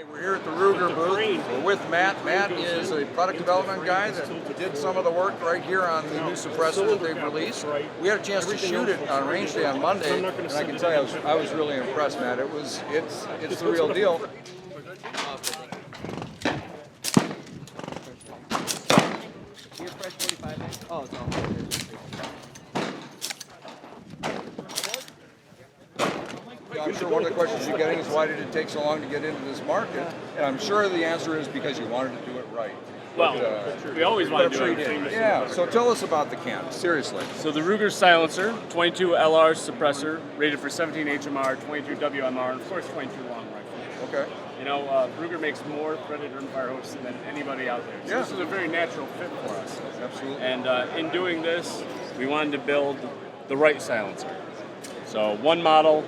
Hey, we're here at the Ruger booth. We're with Matt. Matt is a product development guy that did some of the work right here on the new suppressor that they've released. We had a chance to shoot it on range day on Monday, and I can tell you I was really impressed, Matt. It's the real deal. Oh, it's all. I'm sure one of the questions you're getting is why did it take so long to get into this market? And I'm sure the answer is because you wanted to do it right. Well, we always want to do it. Yeah, so tell us about the can, seriously. So the Ruger silencer, 22 LR suppressor, rated for 17 HMR, 22 WMR, and of course 22 long rifle. Okay. You know, Ruger makes more threaded rimfire hooks than anybody out there. So this is a very natural fit for us. Absolutely. And in doing this, we wanted to build the right silencer. So one model,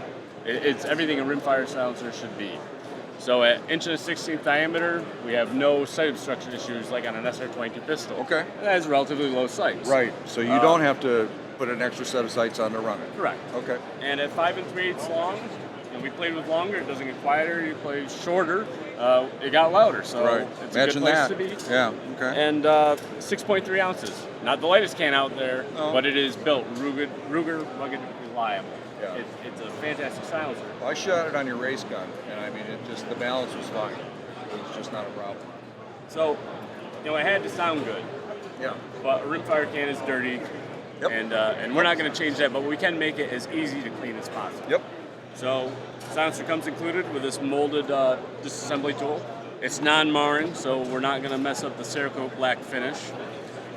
it's everything a rimfire silencer should be. So at 1.16" diameter, we have no sight obstruction issues like on an SR22 pistol. Okay. It has relatively low sights. Right, so you don't have to put an extra set of sights on to run it. Correct. Okay. And at 5 3/8 long, we played with longer, it doesn't get quieter. You play shorter, it got louder. So right. it's Imagine a good place that. to be. Yeah, okay. And 6.3 ounces. Not the lightest can out there, but it is built Ruger rugged, reliable. Yeah. It's a fantastic silencer. Well, I shot it on your race gun, and I mean, the balance was fine. It was just not a problem. So, you know, it had to sound good. Yeah. But a rimfire can is dirty, Yep. and we're not going to change that, but we can make it as easy to clean as possible. Yep. So, silencer comes included with this molded disassembly tool. It's non-marring, so we're not going to mess up the Cerakote black finish.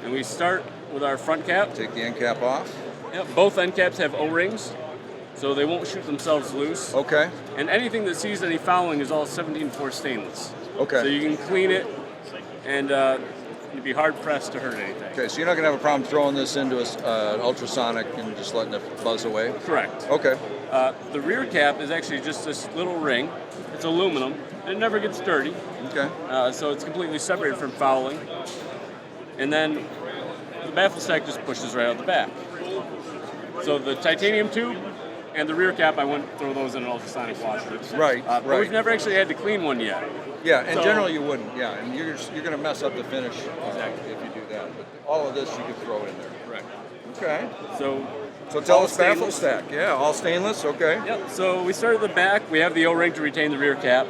And we start with our front cap. Take the end cap off. Yep, both end caps have O-rings, so they won't shoot themselves loose. Okay. And anything that sees any fouling is all 17-4 stainless. Okay. So you can clean it, and you'd be hard-pressed to hurt anything. Okay, so you're not going to have a problem throwing this into an ultrasonic and just letting it buzz away? Correct. Okay. The rear cap is actually just this little ring. It's aluminum. It never gets dirty. Okay. So it's completely separated from fouling. And then the baffle stack just pushes right out the back. So the titanium tube and the rear cap, I wouldn't throw those in an ultrasonic washer. Right, But we've never actually had to clean one yet. Yeah, and So- generally you wouldn't. Yeah, and you're going to mess up the finish if you do that. But all of this you could throw in there. Correct. Okay. So tell all us baffle stainless. stack. Yeah, all stainless. Okay. Yep, so we start at the back. We have the O-ring to retain the rear cap.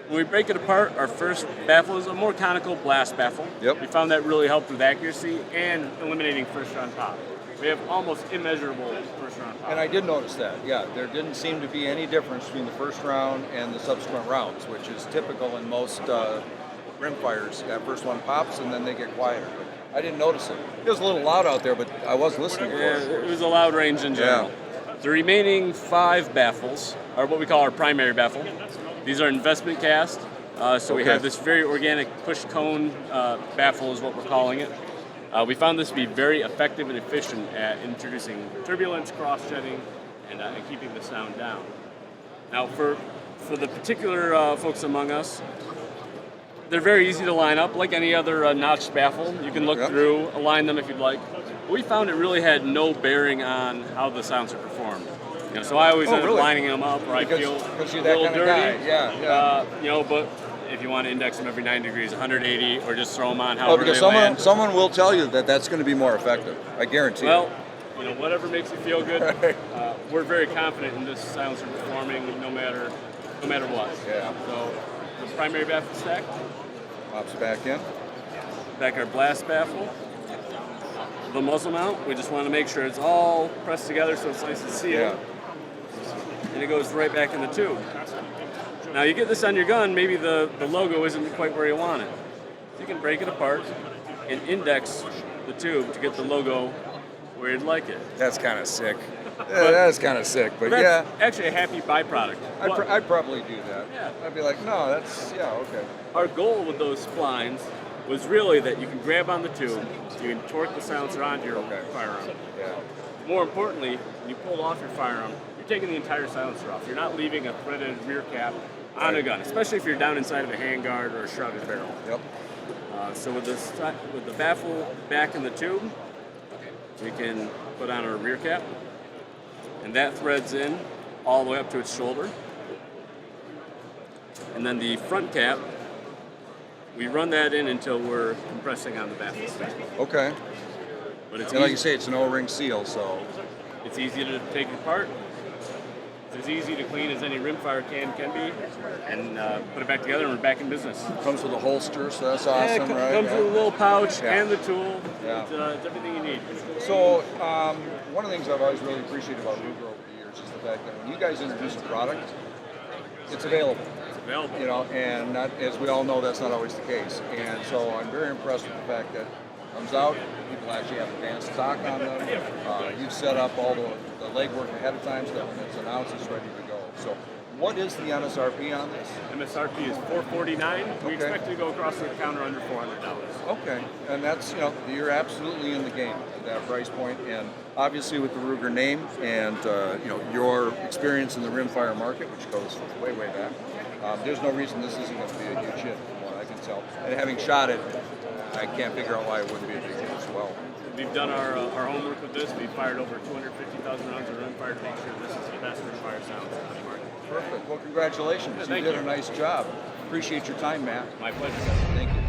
When we break it apart, our first baffle is a more conical blast baffle. Yep. We found that really helped with accuracy and eliminating first round pop. We have almost immeasurable first round pop. And I did notice that. Yeah, there didn't seem to be any difference between the first round and the subsequent rounds, which is typical in most rimfires. That first one pops and then they get quieter. But I didn't notice it. It was a little loud out there, but I was listening for Yeah, it. it was a loud range in general. The remaining 5 baffles are what we call our primary baffle. These are investment cast, so we have this very organic push cone baffle is what we're calling it. We found this to be very effective and efficient at introducing turbulence, cross-jetting, and keeping the sound down. Now, for the particular folks among us, they're very easy to line up, like any other notched baffle. You can look through, align them if you'd like. We found it really had no bearing on how the silencer performed. You know, so I always end up lining them up, or I feel a you're that little kind of dirty. guy. Yeah. You know, but if you want to index them every 9 degrees, 180, or just throw them on however because they land. someone will tell you that that's going to be more effective. I guarantee Well, you know, whatever makes you feel good. We're very confident in this silencer performing no matter what. Yeah. So the primary baffle stack, Pops back in. back our blast baffle. The muzzle mount, we just want to make sure it's all pressed together so it's nice and sealed. Yeah. And it goes right back in the tube. Now you get this on your gun, maybe the logo isn't quite where you want it. So you can break it apart and index the tube to get the logo where you'd like it. That's kind of sick. That's kind of sick, but yeah. That's actually a happy byproduct. I'd probably do that. Yeah. I'd be like, no, okay. Our goal with those splines was really that you can grab on the tube, you can torque the silencer onto your firearm. Yeah. More importantly, when you pull off your firearm, you're taking the entire silencer off. You're not leaving a threaded rear cap on a gun, especially if you're down inside of a handguard or a shrouded barrel. Yep. So with the baffle back in the tube, we can put on our rear cap, and that threads in all the way up to its shoulder. And then the front cap, we run that in until we're compressing on the baffle stack. Okay. But it's And like you say, it's an O-ring seal, so it's easy to take apart. It's as easy to clean as any rimfire can be, and put it back together, and we're back in business. comes with a holster, so that's awesome, right? Comes with a little pouch Yeah. and the tool. Yeah. It's everything you need. So one of the things I've always really appreciated about Ruger over the years is the fact that when you guys introduce a product, it's available. It's available. You know, and not, as we all know, that's not always the case. And so I'm very impressed with the fact that it comes out, people actually have advanced stock on them. You've set up all the legwork ahead of time so that when it's announced, it's ready to go. So what is the MSRP on this? MSRP is $449. We Okay. expect it to go across the counter under $400. Okay, and that's, you know, you're absolutely in the game at that price point, and obviously with the Ruger name and you know, your experience in the rimfire market, which goes way, way back, there's no reason this isn't going to be a huge hit from what I can tell. And having shot it, I can't figure out why it wouldn't be a big hit as well. We've done our homework with this. We've fired over 250,000 rounds of rimfire to make sure this is the best rimfire sounds on the market. Perfect. Well, congratulations. Thank you did you. a nice job. Appreciate your time, Matt. My pleasure. Thank you.